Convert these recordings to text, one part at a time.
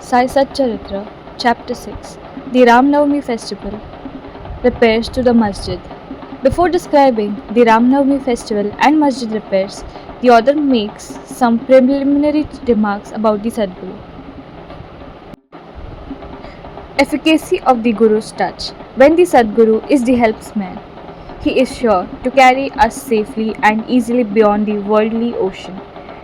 Sai Satcharitra, Chapter 6 The Ramnavami Festival Repairs to the Masjid. Before describing the Ramnavami festival and masjid repairs, the author makes some preliminary remarks about the Sadguru. Efficacy of the Guru's touch. When the Sadguru is the helpsman, he is sure to carry us safely and easily beyond the worldly ocean.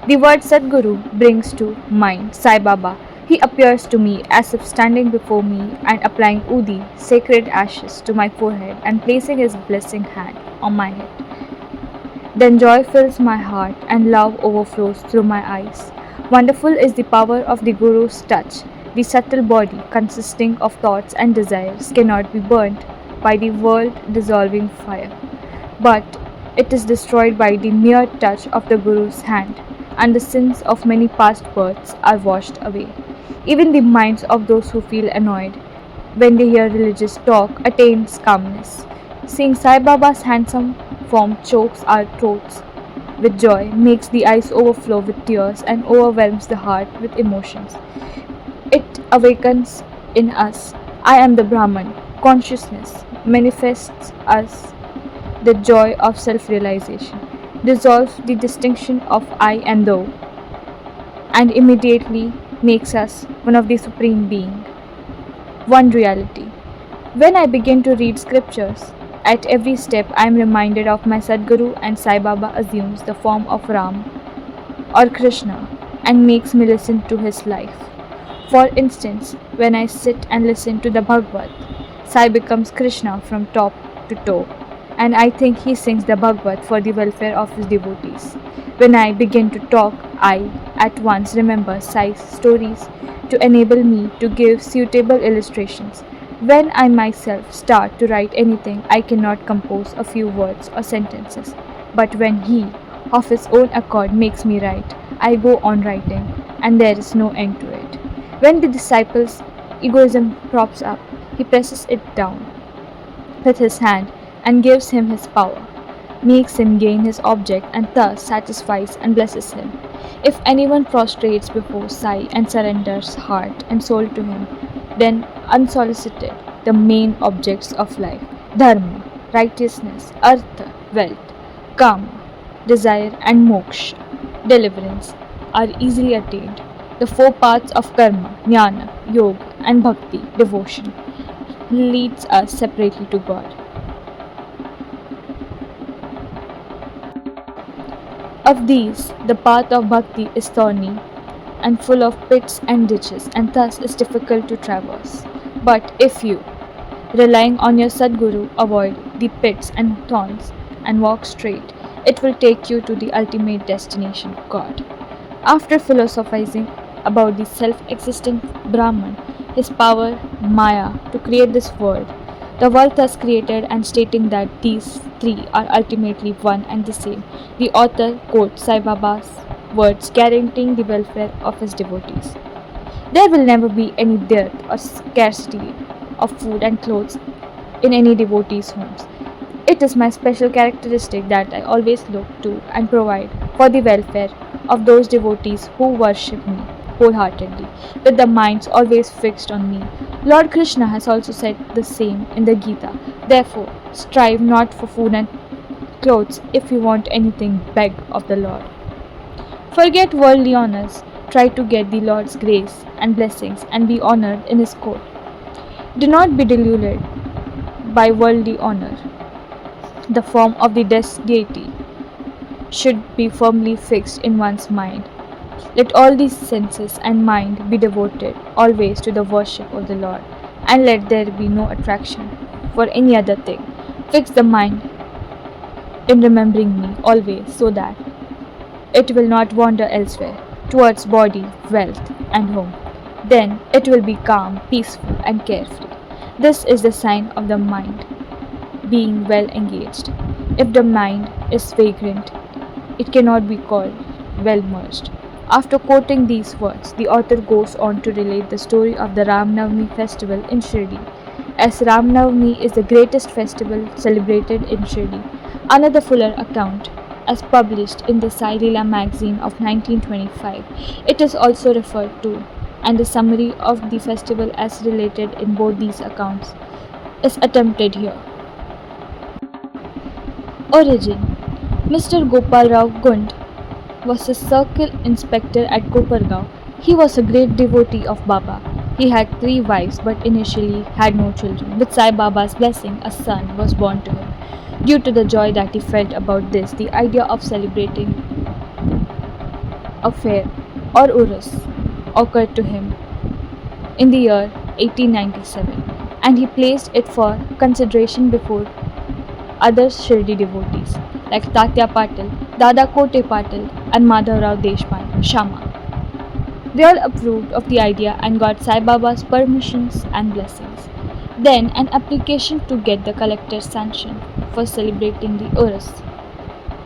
The word Sadguru brings to mind Sai Baba. He appears to me as if standing before me and applying udi, sacred ashes, to my forehead and placing his blessing hand on my head. Then joy fills my heart and love overflows through my eyes. Wonderful is the power of the Guru's touch. The subtle body, consisting of thoughts and desires, cannot be burnt by the world dissolving fire, but it is destroyed by the mere touch of the Guru's hand, and the sins of many past births are washed away. Even the minds of those who feel annoyed when they hear religious talk attains calmness. Seeing Sai Baba's handsome form chokes our throats with joy, makes the eyes overflow with tears, and overwhelms the heart with emotions. It awakens in us, I am the Brahman. Consciousness manifests us the joy of self realization, dissolves the distinction of I and thou, and immediately makes us one of the Supreme Being, one reality. When I begin to read scriptures, at every step I am reminded of my Sadguru, and Sai Baba assumes the form of Ram or Krishna and makes me listen to his life. For instance, when I sit and listen to the Bhagavad, Sai becomes Krishna from top to toe, and I think he sings the Bhagavad for the welfare of his devotees. When I begin to talk, I at once remember Sai's stories to enable me to give suitable illustrations. When I myself start to write anything, I cannot compose a few words or sentences, but when he, of his own accord, makes me write, I go on writing, and there is no end to it. When the disciple's egoism props up, he presses it down with his hand and gives him his power, makes him gain his object, and thus satisfies and blesses him. If anyone prostrates before Sai and surrenders heart and soul to him, then unsolicited the main objects of life, dharma, righteousness, artha, wealth, kama, desire, and moksha, deliverance, are easily attained. The four paths of karma, jnana, yoga, and bhakti, devotion, leads us separately to God. Of these, the path of bhakti is thorny and full of pits and ditches, and thus is difficult to traverse. But if you, relying on your Sadguru, avoid the pits and thorns and walk straight, it will take you to the ultimate destination, God. After philosophizing about the self-existing Brahman, his power, Maya, to create this world, the world thus created, and stating that these three are ultimately one and the same, the author quotes Sai Baba's words guaranteeing the welfare of his devotees. There will never be any dearth or scarcity of food and clothes in any devotee's homes. It is my special characteristic that I always look to and provide for the welfare of those devotees who worship me wholeheartedly, with their minds always fixed on me. Lord Krishna has also said the same in the Gita. Therefore, strive not for food and clothes. If you want anything, beg of the Lord. Forget worldly honors. Try to get the Lord's grace and blessings and be honored in His court. Do not be deluded by worldly honor. The form of the deity should be firmly fixed in one's mind. Let all these senses and mind be devoted always to the worship of the Lord, and let there be no attraction for any other thing. Fix the mind in remembering me always, so that it will not wander elsewhere towards body, wealth, and home. Then it will be calm, peaceful, and carefree. This is the sign of the mind being well engaged. If the mind is vagrant, it cannot be called well merged. After quoting these words, the author goes on to relate the story of the Ramnavami festival in Shirdi. As Ramnavami is the greatest festival celebrated in Shirdi, another fuller account, as published in the Sai Leela magazine of 1925, it is also referred to and a summary of the festival as related in both these accounts is attempted here. Origin: Mr. Gopal Rao Gund was a circle inspector at Kopargaon. He was a great devotee of Baba. He had three wives but initially had no children. With Sai Baba's blessing, a son was born to him. Due to the joy that he felt about this, the idea of celebrating a fair or urus occurred to him in the year 1897, and he placed it for consideration before other Shirdi devotees like Tatya Patil, Dada Kote Patil, and Madhavrao Deshpande, Shama. They all approved of the idea and got Sai Baba's permissions and blessings. Then an application to get the collector's sanction for celebrating the Urus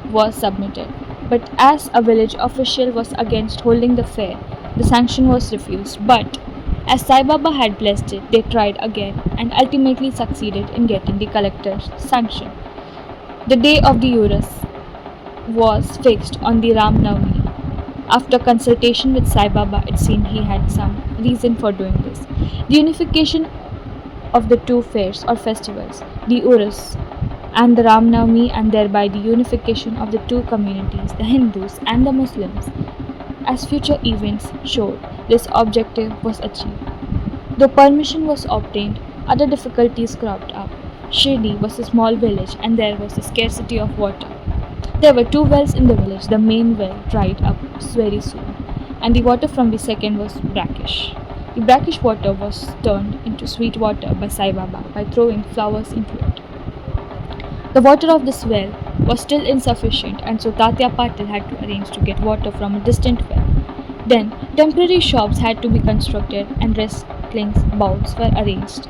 was submitted, but as a village official was against holding the fair, the sanction was refused. But as Sai Baba had blessed it, they tried again and ultimately succeeded in getting the collector's sanction. The day of the Urus was fixed on the Ram Navami. After consultation with Sai Baba, it seemed he had some reason for doing this. The unification of the two fairs or festivals, the Urus and the Ram Navami, and thereby the unification of the two communities, the Hindus and the Muslims. As future events showed, this objective was achieved. Though permission was obtained, other difficulties cropped up. Shirdi was a small village and there was a scarcity of water. There were two wells in the village. The main well dried up very soon, and the water from the second was brackish. The brackish water was turned into sweet water by Sai Baba by throwing flowers into it. The water of this well was still insufficient, and so Tatya Patil had to arrange to get water from a distant well. Then, temporary shops had to be constructed and wrestling bouts were arranged.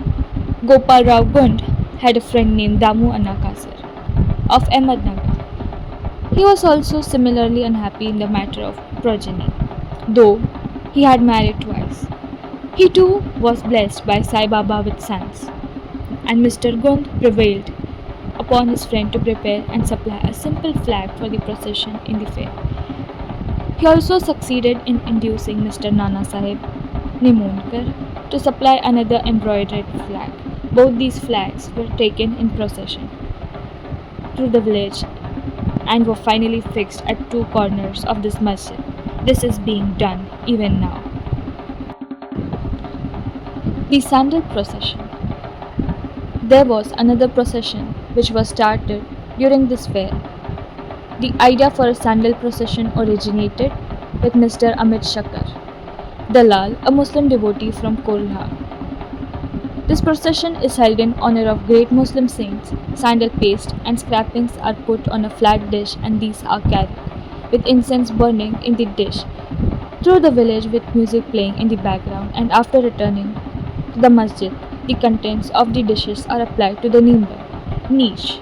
Gopal Rao Gund had a friend named Damu Annakasar of Ahmednagar. He was also similarly unhappy in the matter of progeny, though he had married twice. He too was blessed by Sai Baba with sons, and Mr. Gund prevailed upon his friend to prepare and supply a simple flag for the procession in the fair. He also succeeded in inducing Mr. Nana Sahib Nimonkar to supply another embroidered flag. Both these flags were taken in procession through the village and were finally fixed at two corners of this masjid. This is being done even now. The Sandal Procession. There was another procession which was started during this fair. The idea for a sandal procession originated with Mr. Amit Shakar, Dalal, a Muslim devotee from Kolha. This procession is held in honor of great Muslim saints. Sandal paste and scrapings are put on a flat dish and these are carried, with incense burning in the dish, through the village with music playing in the background, and after returning to the masjid, the contents of the dishes are applied to the nimbar, niche,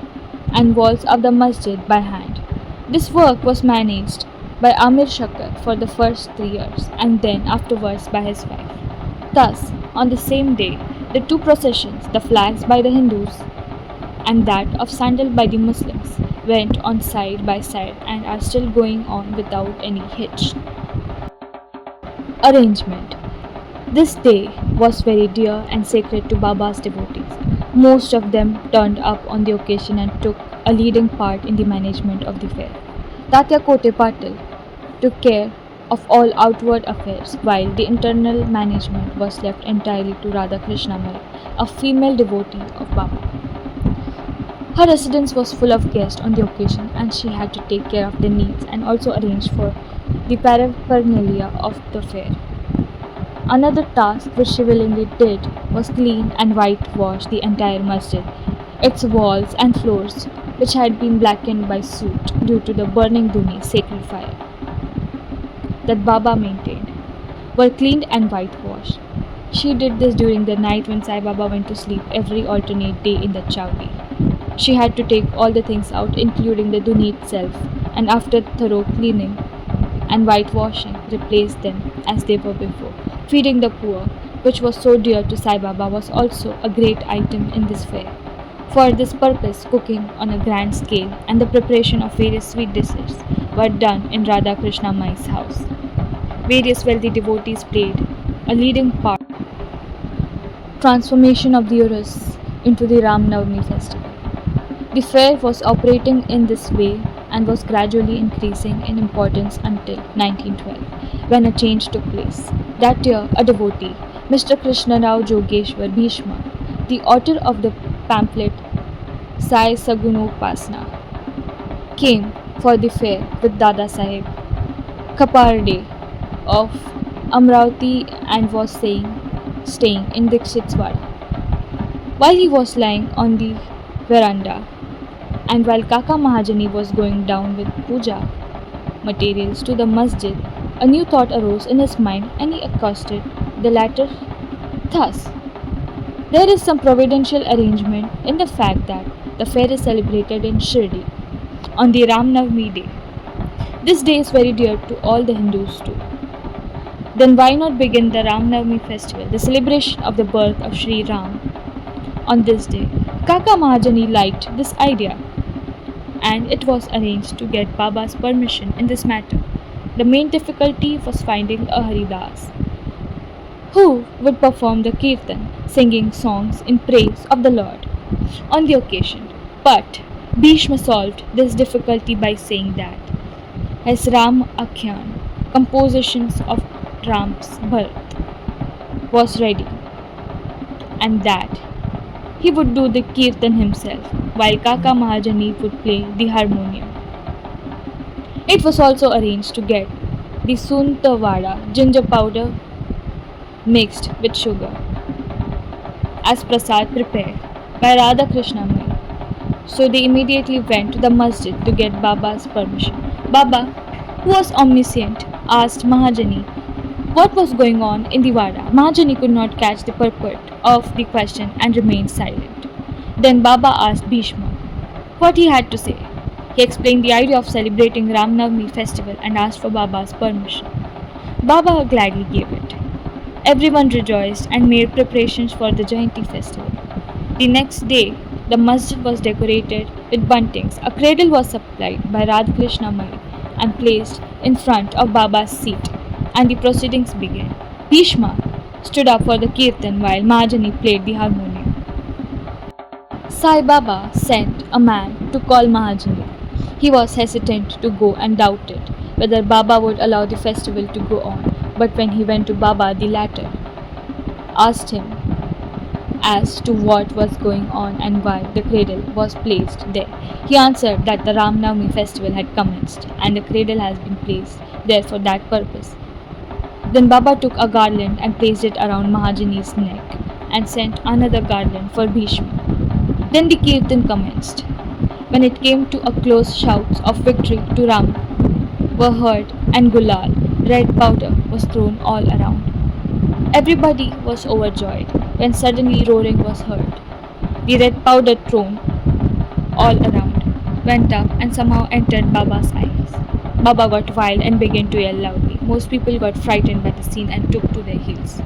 and walls of the masjid by hand. This work was managed by Amir Shakar for the first 3 years and then afterwards by his wife. Thus, on the same day, the two processions, the flags by the Hindus and that of sandal by the Muslims, went on side by side and are still going on without any hitch. Arrangement. This day was very dear and sacred to Baba's devotees. Most of them turned up on the occasion and took a leading part in the management of the fair. Tatya Kote Patil took care of all outward affairs, while the internal management was left entirely to Radha Krishna Mari, a female devotee of Baba. Her residence was full of guests on the occasion, and she had to take care of their needs and also arrange for the paraphernalia of the fair. Another task which she willingly did was clean and whitewash the entire masjid, its walls and floors, which had been blackened by soot due to the burning duni sacred fire that Baba maintained, were cleaned and whitewashed. She did this during the night when Sai Baba went to sleep every alternate day in the chowdi. She had to take all the things out, including the duni itself, and after thorough cleaning and whitewashing, replace them as they were before. Feeding the poor, which was so dear to Sai Baba, was also a great item in this fair. For this purpose, cooking on a grand scale and the preparation of various sweet dishes were done in Radha Krishna Mai's house. Various wealthy devotees paid a leading part transformation of the Urus into the Ram Navami festival. The fair was operating in this way and was gradually increasing in importance until 1912, when a change took place. That year, a devotee, Mr. Krishnarao Jogeshwar Bhishma, the author of the pamphlet Sai Sagunopasna, came for the fair with Dada Saheb Kaparde of Amravati and was staying in Dikshitswada. While he was lying on the veranda and while Kaka Mahajani was going down with puja materials to the masjid, a new thought arose in his mind and he accosted the latter thus. There is some providential arrangement in the fact that the fair is celebrated in Shirdi on the Ram Navami day. This day is very dear to all the Hindus too. Then why not begin the Ram Navami festival, the celebration of the birth of Sri Ram on this day? Kaka Mahajani liked this idea and it was arranged to get Baba's permission in this matter. The main difficulty was finding a Haridas who would perform the kirtan, singing songs in praise of the Lord on the occasion. But Bhishma solved this difficulty by saying that his Ram Akhyan, compositions of Ram's birth, was ready and that he would do the kirtan himself while Kaka Mahajani would play the harmonium. It was also arranged to get the Suntavada ginger powder mixed with sugar as prasad prepared by Radha Krishna Mai. So they immediately went to the masjid to get Baba's permission. Baba, who was omniscient, asked Mahajani what was going on in the Vada. Mahajani could not catch the purport of the question and remained silent. Then Baba asked Bhishma what he had to say. He explained the idea of celebrating Ram Navami festival and asked for Baba's permission. Baba gladly gave it. Everyone rejoiced and made preparations for the Jayanti festival. The next day, the masjid was decorated with buntings. A cradle was supplied by Radhakrishna Mai and placed in front of Baba's seat, and the proceedings began. Bhishma stood up for the kirtan while Mahajani played the harmonium. Sai Baba sent a man to call Mahajani. He was hesitant to go and doubted whether Baba would allow the festival to go on. But when he went to Baba, the latter asked him as to what was going on and why the cradle was placed there. He answered that the Ram Navami festival had commenced and the cradle has been placed there for that purpose. Then Baba took a garland and placed it around Mahajani's neck and sent another garland for Bhishma. Then the kirtan commenced. When it came to a close, shouts of victory to Ram were heard and Gulal, red powder, was thrown all around. Everybody was overjoyed when suddenly roaring was heard. The red powder thrown all around went up and somehow entered Baba's eyes. Baba got wild and began to yell loudly. Most people got frightened by the scene and took to their heels.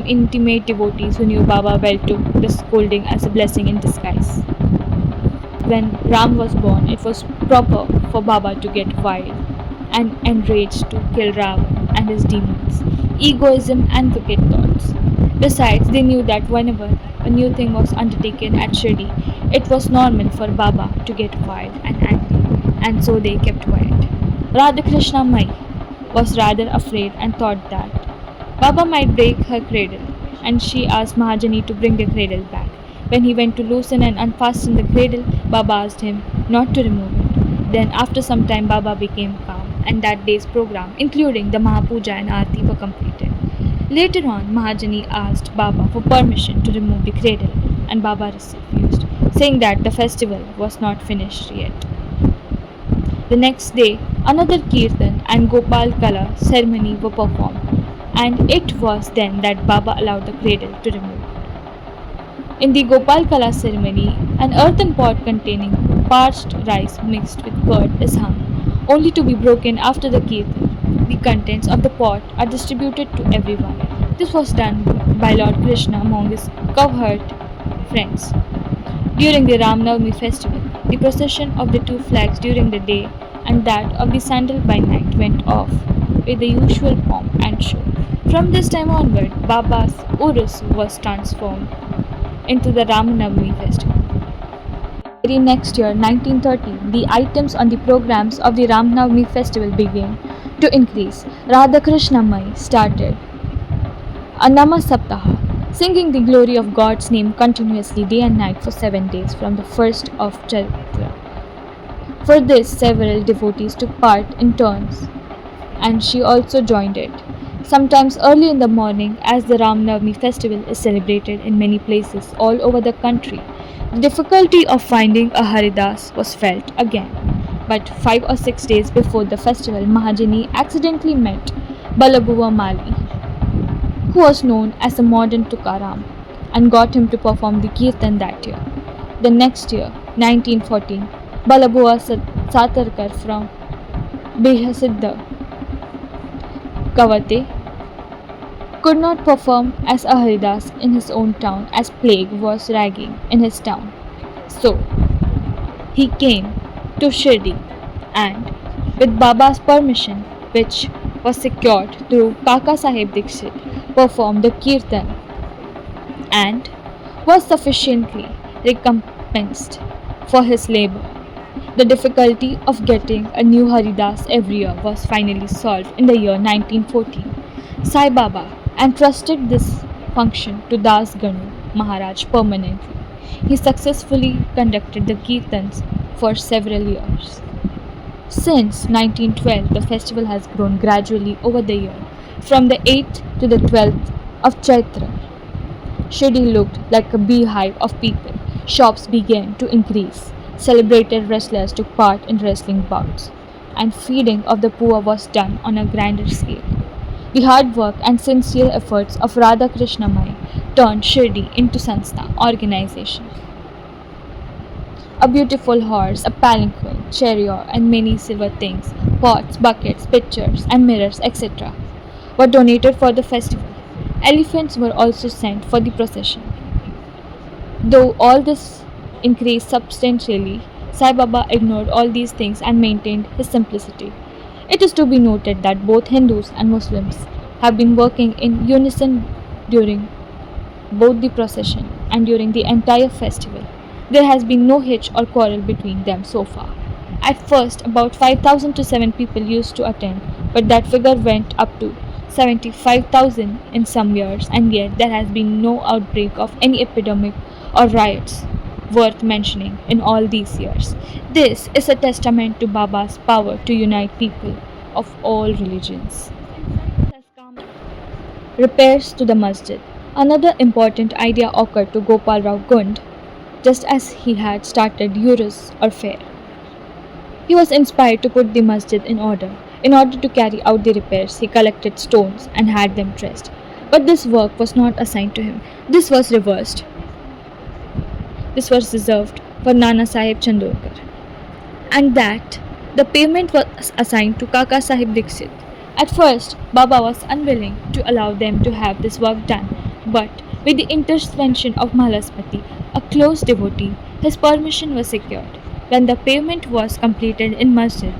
Intimate devotees who knew Baba well took the scolding as a blessing in disguise. When Ram was born, it was proper for Baba to get wild and enraged to kill Ravan and his demons, egoism and wicked thoughts. Besides, they knew that whenever a new thing was undertaken at Shirdi, it was normal for Baba to get wild and angry, and so they kept quiet. Radhakrishna Mai was rather afraid and thought that Baba might break her cradle, and she asked Mahajani to bring the cradle back. When he went to loosen and unfasten the cradle, Baba asked him not to remove it. Then after some time Baba became calm and that day's program, including the Mahapuja and Aarti, were completed. Later on, Mahajani asked Baba for permission to remove the cradle and Baba refused, saying that the festival was not finished yet. The next day, another Kirtan and Gopal Kala ceremony were performed, and it was then that Baba allowed the cradle to remove. In the Gopal Kala ceremony, an earthen pot containing parched rice mixed with curd is hung, only to be broken after the Kirtan. The contents of the pot are distributed to everyone. This was done by Lord Krishna among his cowherd friends. During the Ram Navami festival, the procession of the two flags during the day and that of the sandal by night went off with the usual pomp and show. From this time onward, Baba's Urus was transformed into the Ramanavami festival. Very next year, 1930, the items on the programs of the Ramanavami festival began to increase. Radhakrishna Mai started a Nama Saptaha, singing the glory of God's name continuously day and night for 7 days from the 1st of Chaitra. For this, several devotees took part in turns, and she also joined it. Sometimes early in the morning, as the Ramanavami festival is celebrated in many places all over the country, the difficulty of finding a Haridas was felt again. But 5 or 6 days before the festival, Mahajani accidentally met Balabuva Mali, who was known as the modern Tukaram, and got him to perform the Kirtan that year. The next year, 1914, Balabuva Satarkar from Behasiddha Kavate could not perform as a Haridas in his own town as plague was raging in his town. So he came to Shirdi and, with Baba's permission, which was secured through Kaka Sahib Dikshit, performed the Kirtan and was sufficiently recompensed for his labor. The difficulty of getting a new Haridas every year was finally solved in the year 1914. Sai Baba entrusted this function to Das Ganu Maharaj permanently. He successfully conducted the Kirtans for several years. Since 1912, the festival has grown gradually over the year. From the 8th to the 12th of Chaitra, Shirdi looked like a beehive of people. Shops began to increase. Celebrated wrestlers took part in wrestling bouts, and feeding of the poor was done on a grander scale. The hard work and sincere efforts of Radhakrishna Mai turned Shirdi into Sanstha organization. A beautiful horse, a palanquin, chariot, and many silver things, pots, buckets, pitchers, and mirrors, etc., were donated for the festival. Elephants were also sent for the procession. Though all this increased substantially, Sai Baba ignored all these things and maintained his simplicity. It is to be noted that both Hindus and Muslims have been working in unison during both the procession and during the entire festival. There has been no hitch or quarrel between them so far. At first, about 5,000 to 7 people used to attend, but that figure went up to 75,000 in some years, and yet there has been no outbreak of any epidemic or riots worth mentioning in all these years. This is a testament to Baba's power to unite people of all religions. Repairs to the masjid. Another important idea occurred to Gopal Rao Gund just as he had started Urus or fair. He was inspired to put the masjid in order. In order to carry out the repairs, he collected stones and had them dressed. But this work was not assigned to him. This was reversed. This was reserved for Nana Sahib Chandorkar. And that the payment was assigned to Kaka Sahib Dikshit. At first, Baba was unwilling to allow them to have this work done, but with the intervention of Mahalaspati, a close devotee, his permission was secured. When the payment was completed in masjid,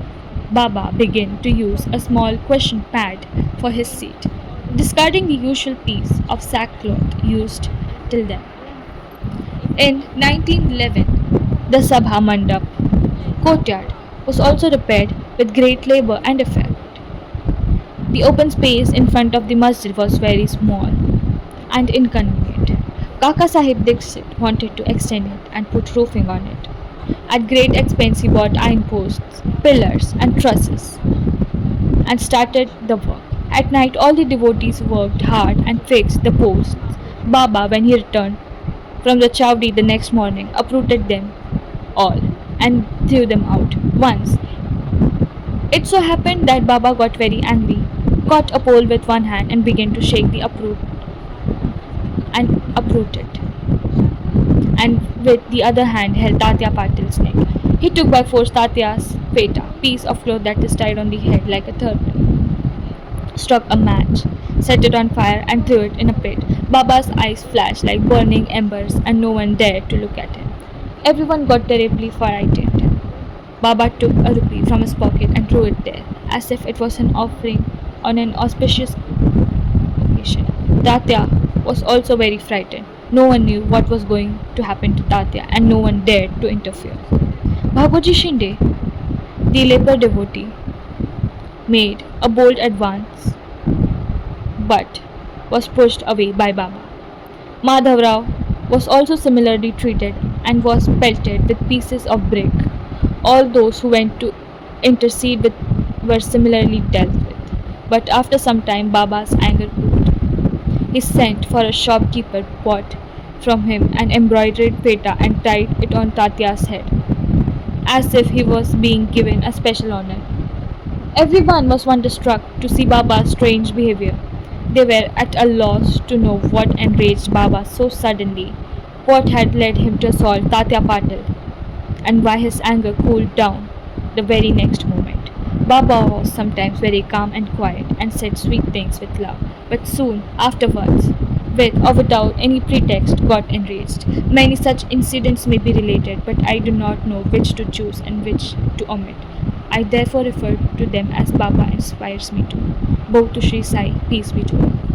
Baba began to use a small question pad for his seat, discarding the usual piece of sackcloth used till then. In 1911, the Sabha Mandap courtyard was also repaired with great labor and effort. The open space in front of the masjid was very small and inconvenient. Kaka Sahib Dikshit wanted to extend it and put roofing on it. At great expense, he bought iron posts, pillars, and trusses and started the work. At night, all the devotees worked hard and fixed the posts. Baba, when he returned from the chowdi the next morning, uprooted them all and threw them out. Once, it so happened that Baba got very angry, caught a pole with one hand and began to shake the uproot it, and with the other hand held Tatya Patil's neck. He took by force Tatya's peta, piece of cloth that is tied on the head like a turban, struck a match, set it on fire and threw it in a pit. Baba's eyes flashed like burning embers and no one dared to look at him. Everyone got terribly frightened. Baba took a rupee from his pocket and threw it there, as if it was an offering on an auspicious explanation. Tatya was also very frightened. No one knew what was going to happen to Tatya, and no one dared to interfere. Bhagoji Shinde, the leper devotee, made a bold advance but was pushed away by Baba. Madhavrao was also similarly treated and was pelted with pieces of brick. All those who went to intercede with were similarly dealt with. But after some time, Baba's anger cooled. He sent for a shopkeeper, bought from him an embroidered peta and tied it on Tatya's head, as if he was being given a special honor. Everyone was wonderstruck to see Baba's strange behavior. They were at a loss to know what enraged Baba so suddenly, what had led him to assault Tatya Patil, and why his anger cooled down the very next moment. Baba was sometimes very calm and quiet and said sweet things with love, but soon afterwards, with or without any pretext, got enraged. Many such incidents may be related, but I do not know which to choose and which to omit. I therefore refer to them as Baba inspires me to. Bow to Sri Sai, peace be to him.